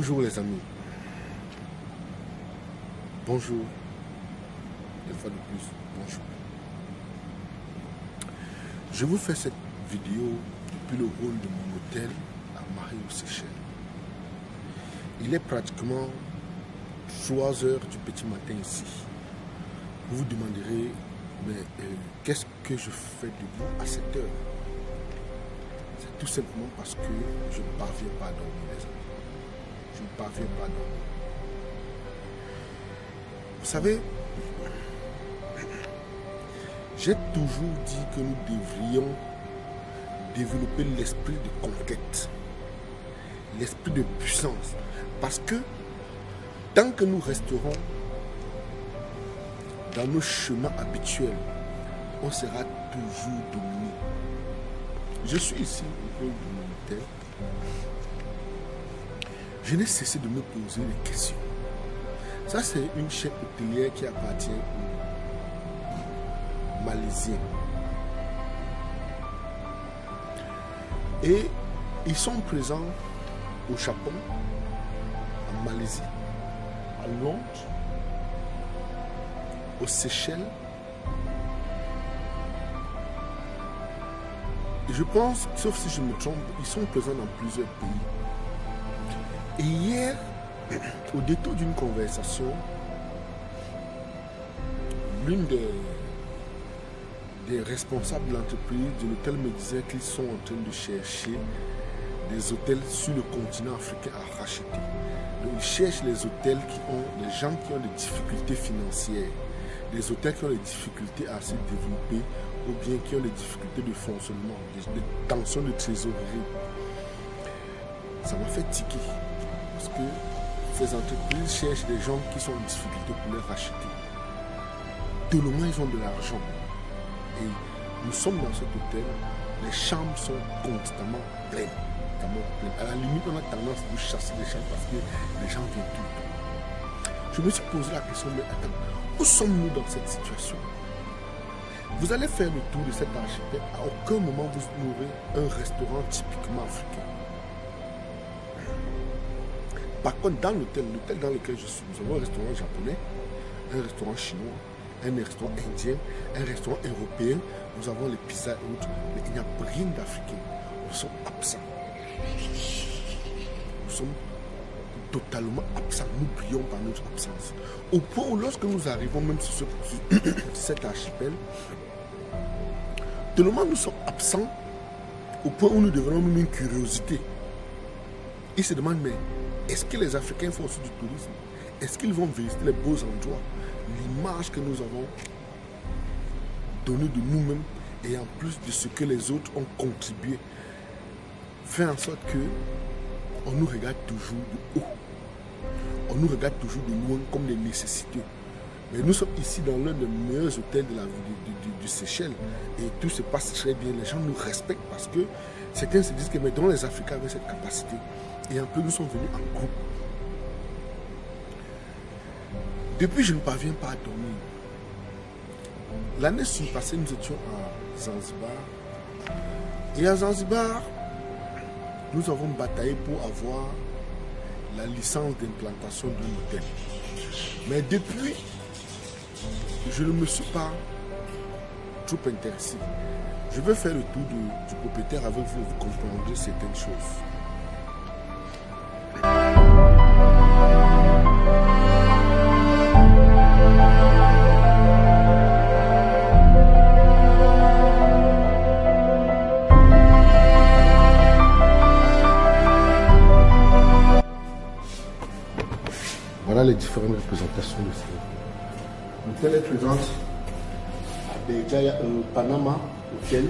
Bonjour les amis. Bonjour. Une fois de plus, bonjour. Je vous fais cette vidéo depuis le hall de mon hôtel à Marie aux Seychelles. Il est pratiquement 3 heures du petit matin ici. Vous vous demanderez, mais qu'est-ce que je fais debout à cette heure? C'est tout simplement parce que je ne parviens pas à dormir, les amis. Je ne parviens pas à dormir. Vous savez, j'ai toujours dit que nous devrions développer l'esprit de conquête, l'esprit de puissance. Parce que tant que nous resterons dans nos chemins habituels, on sera toujours dominé. Je suis ici au hall de mon hôtel. Je n'ai cessé de me poser des questions. Ça, c'est une chaîne hôtelière qui appartient aux Malaisiens. Et ils sont présents au Japon, en Malaisie, à Londres, aux Seychelles. Et je pense, sauf si je me trompe, ils sont présents dans plusieurs pays. Et hier, au détour d'une conversation, l'une des responsables de l'entreprise de l'hôtel me disait qu'ils sont en train de chercher des hôtels sur le continent africain à racheter. Donc, ils cherchent les hôtels les gens qui ont des difficultés financières, des hôtels qui ont des difficultés à se développer ou bien qui ont des difficultés de fonctionnement, des tensions de trésorerie. Ça m'a fait tiquer. Parce que ces entreprises cherchent des gens qui sont en difficulté pour les racheter. Tout le monde, ils ont de l'argent. Et nous sommes dans cet hôtel, les chambres sont constamment pleines. À la limite, on a tendance de chasser les chambres parce que les gens viennent tout le temps. Je me suis posé la question, mais attends, où sommes-nous dans cette situation? Vous allez faire le tour de cet archipel, à aucun moment vous n'aurez un restaurant typiquement africain. Par contre, dans l'hôtel dans lequel je suis, nous avons un restaurant japonais, un restaurant chinois, un restaurant indien, un restaurant européen. Nous avons les pizzas et autres, mais il n'y a rien d'africain. Nous sommes absents. Nous sommes totalement absents. Nous brillons par notre absence. Au point où lorsque nous arrivons même sur cet archipel, tout le monde nous sommes absents au point où nous devenons même une curiosité. Ils se demandent, mais est-ce que les Africains font aussi du tourisme? Est-ce qu'ils vont visiter les beaux endroits? L'image que nous avons donnée de nous-mêmes et en plus de ce que les autres ont contribué fait en sorte que on nous regarde toujours de haut. On nous regarde toujours de loin comme des nécessiteux. Mais nous sommes ici dans l'un des meilleurs hôtels de la ville du Seychelles et tout se passe très bien. Les gens nous respectent parce que certains se disent que maintenant les Africains avaient cette capacité. Et un peu nous sommes venus en groupe. Depuis, je ne parviens pas à dormir. L'année passée, nous étions à Zanzibar. Et à Zanzibar, nous avons bataillé pour avoir la licence d'implantation d'un hôtel. Mais depuis, je ne me suis pas trop intéressé. Je vais faire le tour du propriétaire avec vous et vous comprendrez certaines choses. Voilà les différentes représentations de ce hôtel. L'hôtel est présent à Béjaïa, Panama, hôtel, à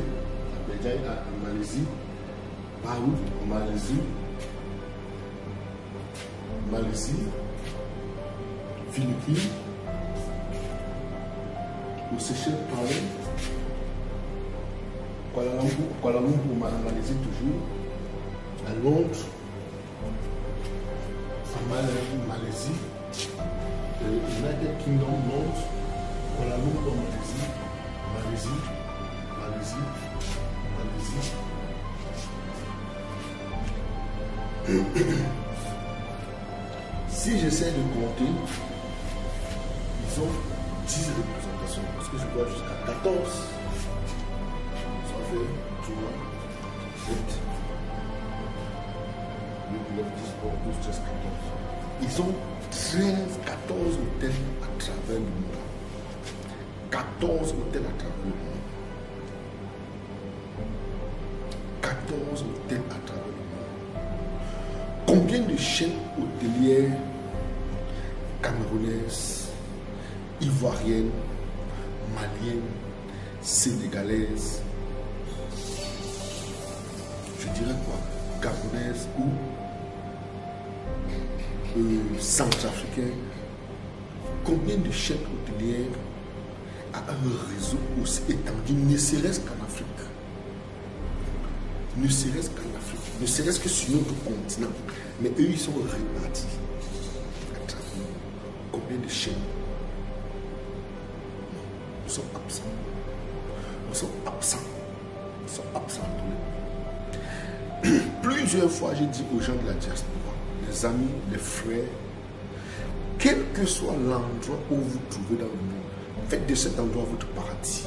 Béjaïa, en Malaisie, Paris, en Malaisie, Philippines, aux Seychelles, Paris, Kuala Lumpur, en Malaisie toujours, à Londres, en Malaisie, United Kingdom, Londres, Kuala Lumpur, Malaisie, Si j'essaie de compter, ils ont 10 représentations. Parce que je vois jusqu'à 14. Ça fait 3, 7, 8, 9, 10, 11, 12, 13, 14. Ils ont 13, 14 hôtels à travers le monde. 14 hôtels à travers le monde. 14 hôtels à travers le monde. Combien de chaînes hôtelières camerounaises, ivoiriennes, maliennes, sénégalaises, je dirais quoi, gabonaises ou centrafricaines, combien de chaînes hôtelières a un réseau aussi étendu, ne serait-ce qu'en Afrique? Ne serait-ce qu'en Afrique, ne serait-ce que sur notre continent. Mais eux, ils sont répartis. Combien de chaînes? Nous sommes absents. Nous sommes absents. Nous sommes absents. Plusieurs fois, j'ai dit aux gens de la diaspora, les amis, les frères, quel que soit l'endroit où vous vous trouvez dans le monde, faites de cet endroit votre paradis.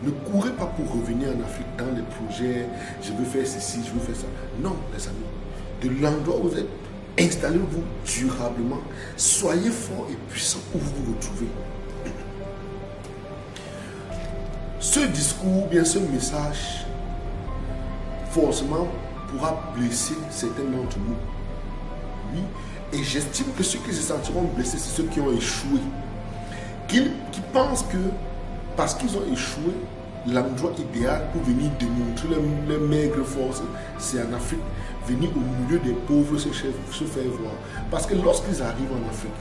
Ne courez pas pour revenir en Afrique dans les projets, je veux faire ceci, je veux faire ça. Non, les amis, de l'endroit où vous êtes, installez-vous durablement, soyez forts et puissants où vous vous retrouvez. Ce discours, bien ce message, forcément pourra blesser certains d'entre nous. Oui, et j'estime que ceux qui se sentiront blessés, c'est ceux qui ont échoué. Qui pensent que parce qu'ils ont échoué, l'endroit idéal pour venir démontrer les maigres forces, c'est en Afrique. Venir au milieu des pauvres se faire voir. Parce que lorsqu'ils arrivent en Afrique,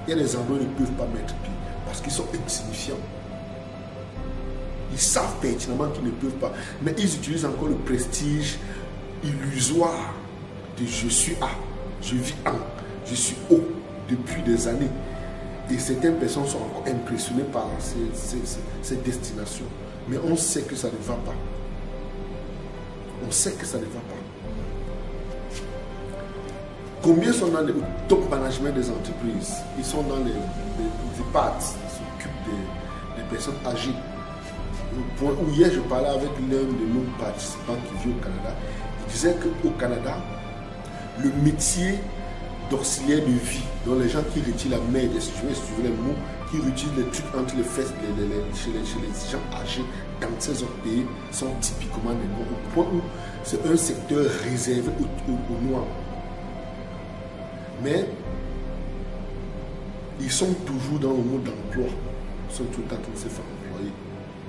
il y a des endroits où ils ne peuvent pas mettre pied. Parce qu'ils sont insignifiants. Ils savent pertinemment qu'ils ne peuvent pas. Mais ils utilisent encore le prestige illusoire de je suis A, je vis en, je suis O depuis des années. Et certaines personnes sont encore impressionnées par ces destinations. Mais on sait que ça ne va pas. On sait que ça ne va pas. Combien sont dans le top management des entreprises? Ils sont dans les EHPAD, ils s'occupent des personnes âgées. Au point où hier je parlais avec l'un de nos participants qui vit au Canada, il disait qu'au Canada, le métier d'auxiliaire de vie, dont les gens qui retirent la main, si tu veux les mots, qui retirent les trucs entre les fesses chez les gens âgés dans ces autres pays, sont typiquement des noirs. Au point où c'est un secteur réservé aux noirs. Mais ils sont toujours dans le mode d'emploi. Ils sont tout le temps en train de se faire employer.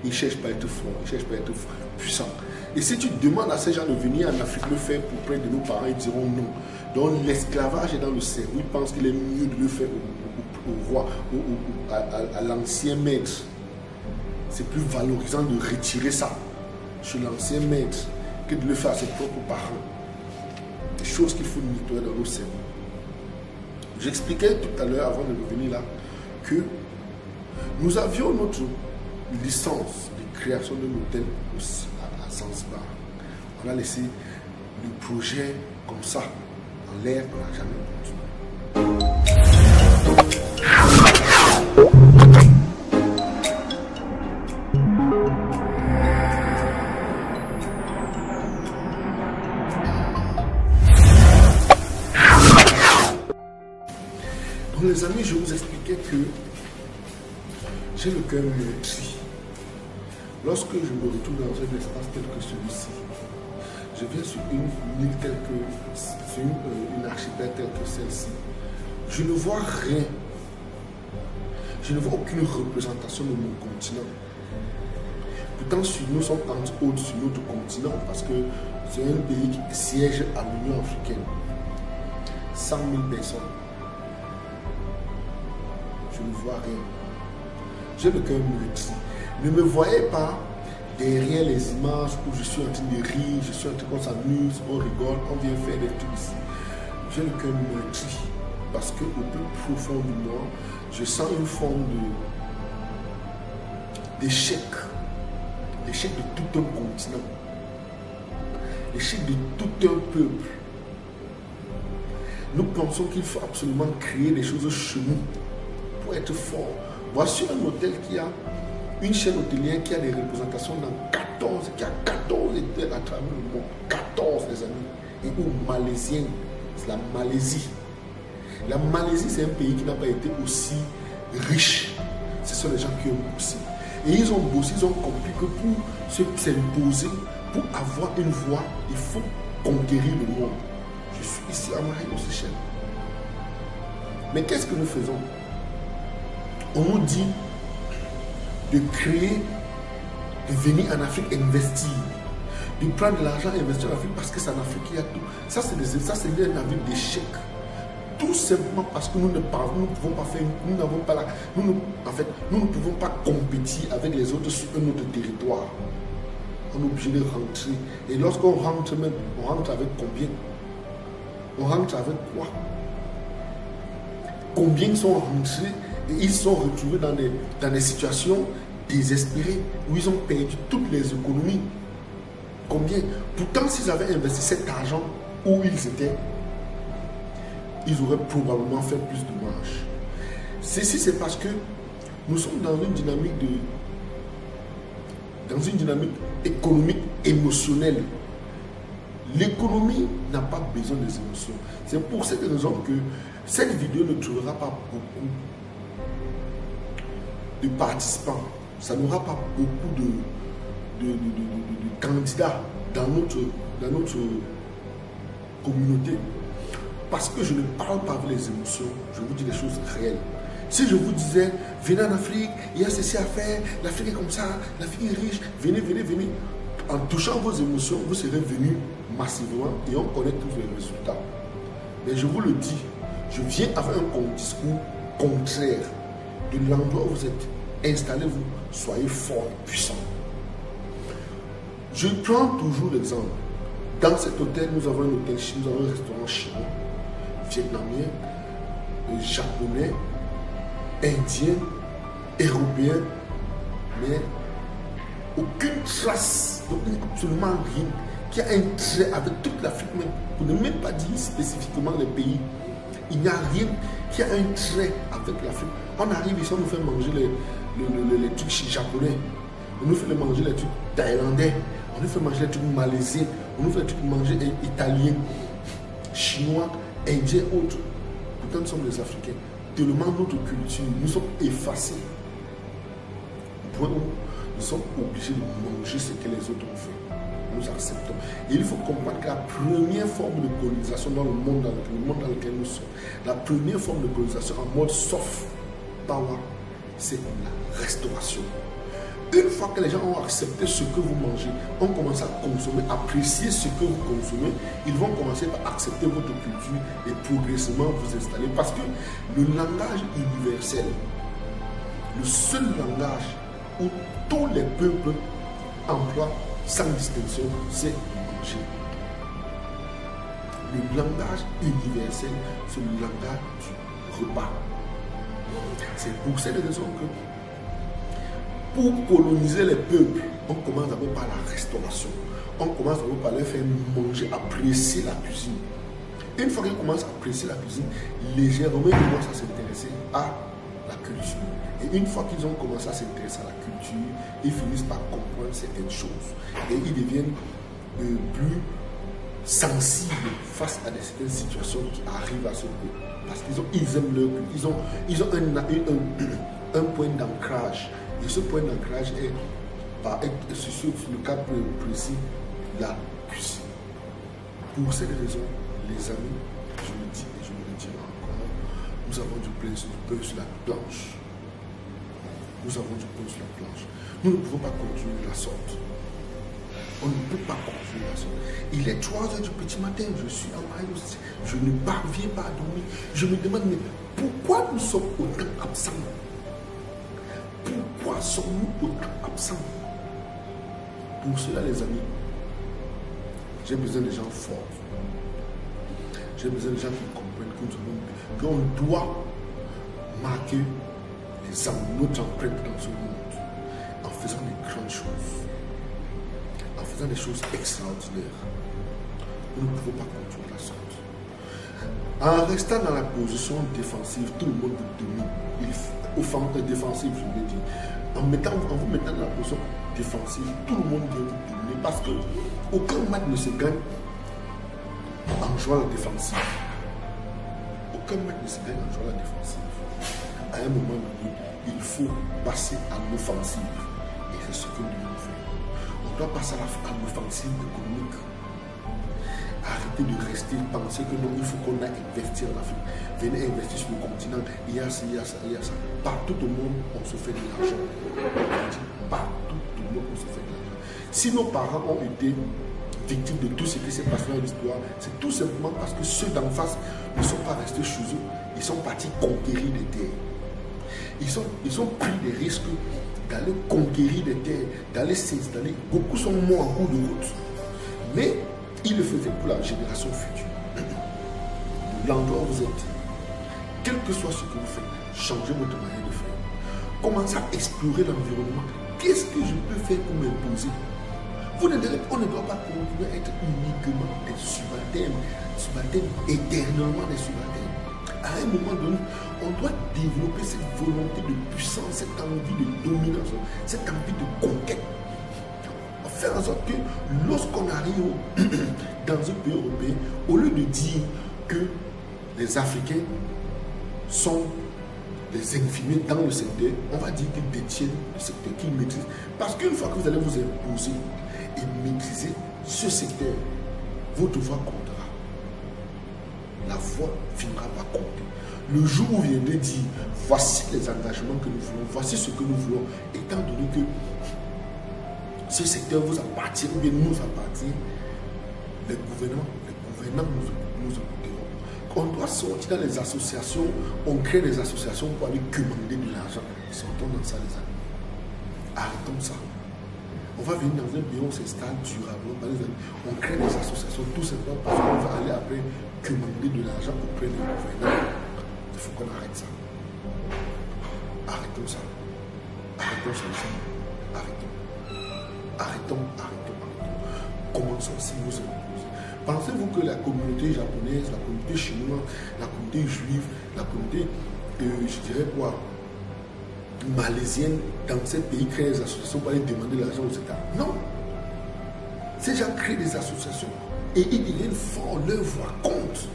Ils ne cherchent pas à être forts, ils ne cherchent pas à être puissants. Et si tu demandes à ces gens de venir en Afrique le faire pour près de nos parents, ils diront non. Donc l'esclavage est dans le cerveau. Ils pensent qu'il est mieux de le faire au roi, à l'ancien maître. C'est plus valorisant de retirer ça chez l'ancien maître que de le faire à ses propres parents. Des choses qu'il faut nettoyer dans nos cerveaux. J'expliquais tout à l'heure, avant de revenir là, que nous avions notre licence de création d'un hôtel à Zanzibar. On a laissé le projet comme ça, en l'air, on n'a jamais Donc les amis, je vous expliquais que j'ai le cœur meurtri. Lorsque je me retrouve dans un espace tel que celui-ci, je viens sur une île telle que, sur une archipel telle que celle-ci, je ne vois rien. Je ne vois aucune représentation de mon continent. Pourtant, nous sommes entre autres sur notre continent parce que c'est un pays qui siège à l'Union africaine. 100 000 personnes. Je ne vois rien. J'ai le cœur meurtri. Ne me voyez pas derrière les images où je suis en train de rire, je suis en train qu'on s'amuse, on rigole, on vient faire des trucs ici. J'ai le cœur meurtri parce qu'au plus profond de moi, je sens une forme d'échec. L'échec de tout un continent. L'échec de tout un peuple. Nous pensons qu'il faut absolument créer des choses chez nous pour être fort. Voici un hôtel qui a une chaîne hôtelière qui a des représentations dans 14, qui a 14 hôtels à travers le monde. 14, les amis. Et aux Malaisiens, c'est la Malaisie. La Malaisie, c'est un pays qui n'a pas été aussi riche. Ce sont les gens qui ont bossé. Et ils ont bossé, ils ont compris que pour s'imposer, pour avoir une voix, il faut conquérir le monde. Je suis ici à Marie aux Seychelles. Mais qu'est-ce que nous faisons? On nous dit de créer, de venir en Afrique investir, de prendre de l'argent et investir en Afrique parce que c'est en Afrique qu'il y a tout. Ça, c'est un avis d'échec. Tout simplement parce que nous ne pouvons pas faire, nous n'avons pas la, nous ne pouvons pas compétir avec les autres sur un autre territoire. On est obligé de rentrer. Et lorsqu'on rentre même, on rentre avec combien? On rentre avec quoi? Combien sont rentrés et ils sont retrouvés dans des situations désespérées où ils ont perdu toutes les économies. Combien? Pourtant, s'ils avaient investi cet argent où ils étaient, ils auraient probablement fait plus de marge. Ceci, c'est parce que nous sommes dans une dynamique économique émotionnelle. L'économie n'a pas besoin des émotions. C'est pour cette raison que cette vidéo ne trouvera pas beaucoup de participants. Ça n'aura pas beaucoup de candidats dans notre communauté. Parce que je ne parle pas avec les émotions, je vous dis des choses réelles. Si je vous disais, venez en Afrique, il y a ceci à faire, l'Afrique est comme ça, l'Afrique est riche, venez, venez, venez. En touchant vos émotions, vous serez venus massivement et on connaît tous les résultats. Mais je vous le dis, je viens avec un discours contraire de l'endroit où vous êtes. Installez-vous, soyez fort et puissant. Je prends toujours l'exemple. Dans cet hôtel, nous avons un hôtel chinois, nous avons un restaurant chinois, vietnamien, japonais, indien, européen, mais aucune trace, absolument rien, qui a un trait avec toute l'Afrique même, pour ne même pas dire spécifiquement les pays. Il n'y a rien qui a un trait avec l'Afrique. On arrive ici, on nous fait manger les trucs japonais, on nous fait manger les trucs thaïlandais, on nous fait manger les trucs malaisiens, on nous fait manger italien, chinois, indien, autres. Pourtant, nous sommes des Africains. Tellement notre culture, nous sommes effacés. Nous sommes obligés de manger ce que les autres ont fait. Nous acceptons. Et il faut comprendre que la première forme de colonisation dans le monde dans lequel nous sommes, la première forme de colonisation en mode soft power, c'est la restauration. Une fois que les gens ont accepté ce que vous mangez, ont commencé à consommer, apprécier ce que vous consommez, ils vont commencer par accepter votre culture et progressivement vous installer. Parce que le langage universel, le seul langage où tous les peuples emploient sans distinction, c'est manger. Le langage universel, c'est le langage du repas. C'est pour cette raison que pour coloniser les peuples, on commence d'abord par la restauration. On commence d'abord par les faire manger, apprécier la cuisine. Une fois qu'ils commencent à apprécier la cuisine, légèrement ils commencent à s'intéresser à la culture. Et une fois qu'ils ont commencé à s'intéresser à la culture, ils finissent par comprendre certaines choses. Et ils deviennent plus sensibles face à certaines situations qui arrivent à ce peuple. Parce qu'ils aiment leur culture. Ils ont un point d'ancrage. Et ce point d'ancrage est sur le cas précis, la cuisine. Pour cette raison, les amis, je le dis et je me le dirai encore, nous avons du pain sur la planche. Nous avons du pain sur la planche. Nous ne pouvons pas continuer de la sorte. On ne peut pas continuer de la sorte. Il est 3h du petit matin, je suis en maillot, je ne parviens pas à dormir. Je me demande, mais pourquoi nous sommes autant absents? Pourquoi sommes-nous autant absents? Pour cela, les amis, j'ai besoin de gens forts. J'ai besoin de gens qui comprennent qu'on doit marquer notre empreinte dans ce monde en faisant des grandes choses, en faisant des choses extraordinaires. Nous ne pouvons pas continuer la sorte. En restant dans la position défensive, tout le monde vous domine. Offensive défensive, je veux dire. En vous mettant dans la position défensive, tout le monde vient vous dominer parce que aucun match ne se gagne en jouant la défensive. Aucun match ne se gagne en jouant la défensive. À un moment donné, il faut passer à l'offensive. Et c'est ce que nous devons faire. On doit passer à l'offensive économique. Arrêtez de rester, penser que non, il faut qu'on aille investir en Afrique. Venez investir sur le continent. Il y a ça, il y a ça, il y a ça. Partout au monde, on se fait de l'argent. Partout au monde, on se fait de l'argent. Si nos parents ont été victimes de tout ce qui s'est passé dans l'histoire, c'est tout simplement parce que ceux d'en face ne sont pas restés chez eux. Ils sont partis conquérir des terres. Ils ont pris des risques d'aller conquérir des terres, d'aller s'installer. Beaucoup sont morts en cours de route. Mais ils le faisaient pour la génération future. L'endroit où vous êtes, quel que soit ce que vous faites, changez votre manière de faire. Commencez à explorer l'environnement. Qu'est-ce que je peux faire pour m'imposer? On ne doit pas continuer à être uniquement des subalternes, éternellement des subalternes. À un moment donné, on doit développer cette volonté de puissance, cette envie de domination, cette envie de conquête. Faire en sorte que lorsqu'on arrive dans un pays européen, au lieu de dire que les Africains sont des infirmiers dans le secteur, on va dire qu'ils détiennent le secteur, qu'ils maîtrisent. Parce qu'une fois que vous allez vous imposer et maîtriser ce secteur, votre voix comptera. La voix finira par compter. Le jour où vous viendrez dire, voici les engagements que nous voulons, voici ce que nous voulons, étant donné que ce secteur vous appartient ou bien nous appartient, les gouvernants nous écouteront. On doit sortir dans les associations, on crée des associations pour aller commander de l'argent. Sortons dans ça, les amis. Arrêtons ça. On va venir dans un pays où on s'installe durablement. On crée des associations tout simplement parce qu'on va aller après commander de l'argent auprès des gouvernants. Il faut qu'on arrête ça. Arrêtons ça. Arrêtons ça, les amis. Arrêtons. Arrêtons. Commençons si nous sommes. Pensez-vous que la communauté japonaise, la communauté chinoise, la communauté juive, la communauté, je dirais quoi, malaisienne, dans ces pays créent des associations pour aller demander l'argent aux États? Non. Ces gens créent des associations et ils deviennent forts, leur voix compte.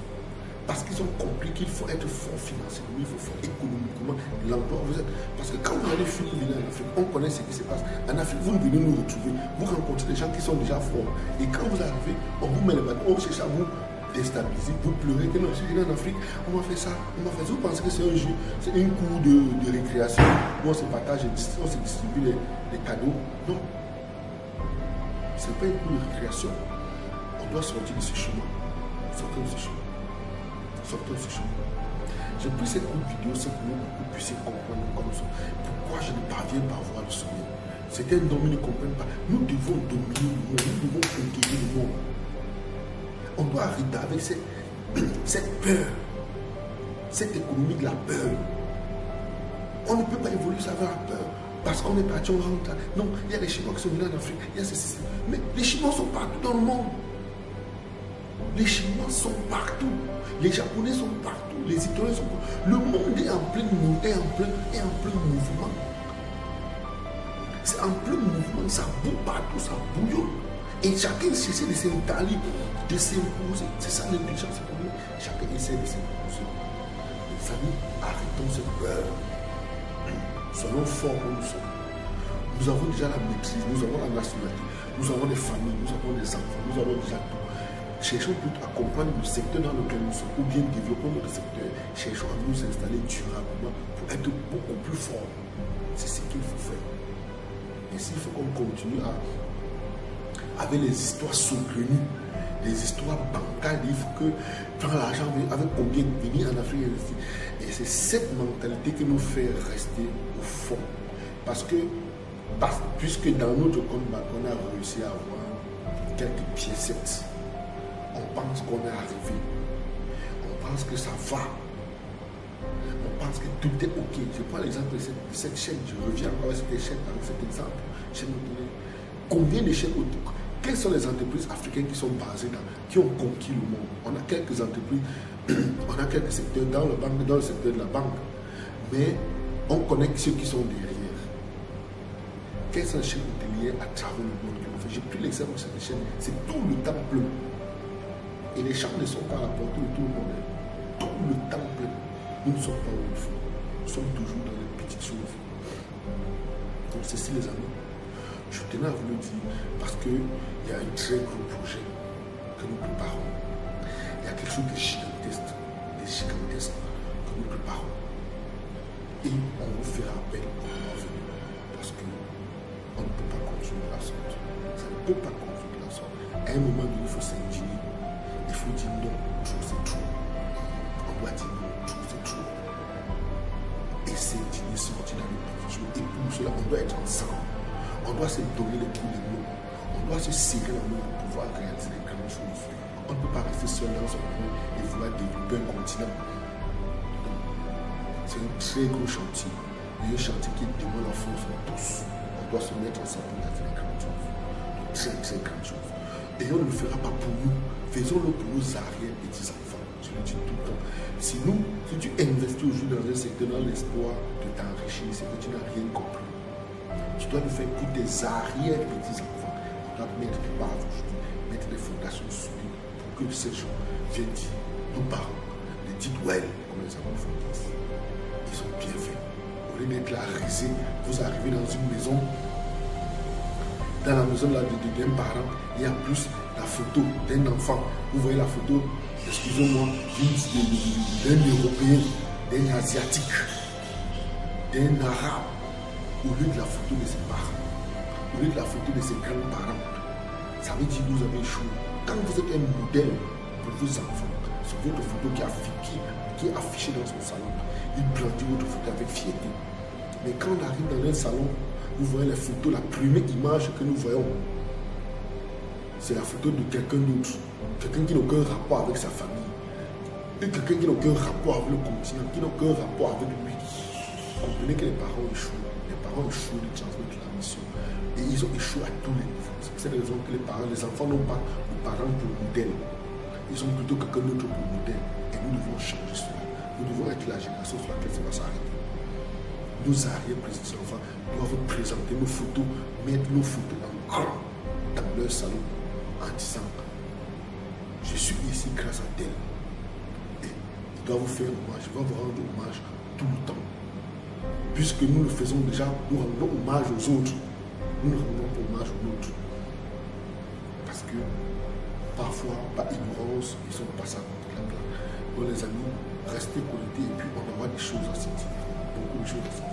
Parce qu'ils ont compris qu'il faut être fort financièrement, il faut fort économiquement, l'emploi vous êtes. Parce que quand vous allez finir en Afrique, on connaît ce qui se passe. En Afrique, vous venez nous retrouver, vous rencontrez des gens qui sont déjà forts. Et quand vous arrivez, on vous met les bâtons, on cherche à vous déstabiliser, vous pleurez que non, je suis en Afrique, on m'a fait ça, on m'a fait ça. Vous pensez que c'est un jeu, c'est une cour de récréation où on se partage, on se distribue les cadeaux? Non. Ce n'est pas une cour de récréation. On doit sortir de ce chemin. Sortons de ce chemin. Sortons de ce chemin. J'ai pris cette courte vidéo simplement pour que vous puissiez comprendre comme ça. Pourquoi je ne parviens pas à voir le sommet. Certains hommes ne comprennent pas. Nous devons dominer le monde, nous devons conquérir le monde. On doit arrêter avec cette peur, cette économie de la peur. On ne peut pas évoluer ça avec la peur. Parce qu'on est parti, on rentre. Non, il y a les Chinois qui sont venus en Afrique. Il y a ceci. Mais les Chinois sont partout dans le monde. Les Chinois sont partout. Les Japonais sont partout. Les Italiens sont partout. Le monde est en plein mouvement. C'est en plein mouvement. Ça bouge partout, ça bouillonne. Et chacun essaie de s'installer, de s'imposer. C'est ça l'intelligence économique. Chacun essaie de s'imposer. Les amis, arrêtons cette peur. Soyons forts comme nous sommes. Nous avons déjà la maîtrise, nous avons la nationalité, nous avons des familles, nous avons des enfants, nous avons déjà tout. Cherchons plutôt à comprendre le secteur dans lequel nous sommes, ou bien développons notre secteur. Cherchons à nous installer durablement pour être beaucoup plus forts. C'est ce qu'il faut faire. Et s'il faut qu'on continue avec les histoires saugrenues, les histoires bancales, il faut que prendre l'argent avec combien venir en Afrique investir. Et c'est cette mentalité qui nous fait rester au fond. Puisque dans notre compte, on a réussi à avoir quelques piécettes. On pense qu'on est arrivé. On pense que ça va. On pense que tout est OK. Je prends l'exemple de cette chaîne. Je reviens encore à cette chaîne avec cet exemple. Combien de chaînes Quelles sont les entreprises africaines qui sont basées qui ont conquis le monde? On a quelques entreprises, on a quelques secteurs dans le secteur de la banque, mais on connaît ceux qui sont derrière. Quelles sont les chaînes hôtelières à travers le monde qui l'ont fait? J'ai pris l'exemple de cette chaîne, c'est tout le temps plein. Et les chambres ne sont pas à la portée de tout le monde. Tout le temps plein. Nous ne sommes pas où il faut. Nous sommes toujours dans les petites choses. Donc ceci les amis, je tenais à vous le dire parce qu'il y a un très gros projet que nous préparons. Il y a quelque chose de gigantesque, que nous préparons. Et on vous fera appel pour venir. Parce que on ne peut pas continuer la sorte. Ça ne peut pas continuer la sorte. À un moment donné, il faut s'indigner. Il faut dire non, trop c'est trop. On doit dire non, trop c'est trop. Et s'indigner, sortir dans les petites choses. Et pour cela, on doit être ensemble. On doit se donner les coups de main. On doit se serrer la main pour pouvoir réaliser les grandes choses. On ne peut pas rester seul dans son coin et vouloir développer un continent. C'est un très gros chantier. Et un chantier qui demande la force de tous. On doit se mettre ensemble pour réaliser les grandes choses. De très très grandes choses. Et on ne le fera pas pour nous. Faisons-le pour nos arrière-petits-enfants. Je le dis tout le temps. Si tu investis aujourd'hui dans un secteur dans l'espoir de t'enrichir, c'est que tu n'as rien compris. Tu dois le faire pour tes arrière-petits-enfants. On doit mettre les bases aujourd'hui, mettre les fondations solides pour que ces gens viennent dire, nos parents, les dites well, comme les enfants disent, ils sont bien faits. Au lieu d'être là risé, vous arrivez dans une maison, dans la maison d'un parent, il y a plus la photo d'un enfant. Vous voyez la photo, excusez-moi, d'un Européen, d'un Asiatique, d'un Arabe, au lieu de la photo de ses parents, au lieu de la photo de ses grands-parents. Ça veut dire que vous avez échoué. Quand vous êtes un modèle pour vos enfants, c'est votre photo qui est affichée dans son salon. Il brandit votre photo avec fierté. Mais quand on arrive dans un salon, vous voyez la photo, la première image que nous voyons, c'est la photo de quelqu'un d'autre. Quelqu'un qui n'a aucun rapport avec sa famille. Et quelqu'un qui n'a aucun rapport avec le continent, qui n'a aucun rapport avec lui. Comprenez que les parents échouent. Les parents échouent de transmettre la mission. Et ils ont échoué à tous les niveaux. C'est pour cette raison que les enfants n'ont pas les parents pour modèle. Ils ont plutôt quelqu'un d'autre pour modèle. Et nous devons changer cela. Nous devons être la génération sur laquelle ça va s'arrêter. Nos arrière-petits-enfants doivent présenter nos photos, mettre nos photos en grand dans leur salon en disant je suis ici grâce à tel. Et il doit vous faire hommage, il va vous rendre hommage tout le temps. Puisque nous le faisons déjà, nous rendons hommage aux autres. Nous ne rendons pas hommage aux nôtres. Parce que parfois, par ignorance, ils sont passés à côté de la plaque. Donc les amis, restez connectés et puis on aura des choses à se dire. Beaucoup de choses à se dire.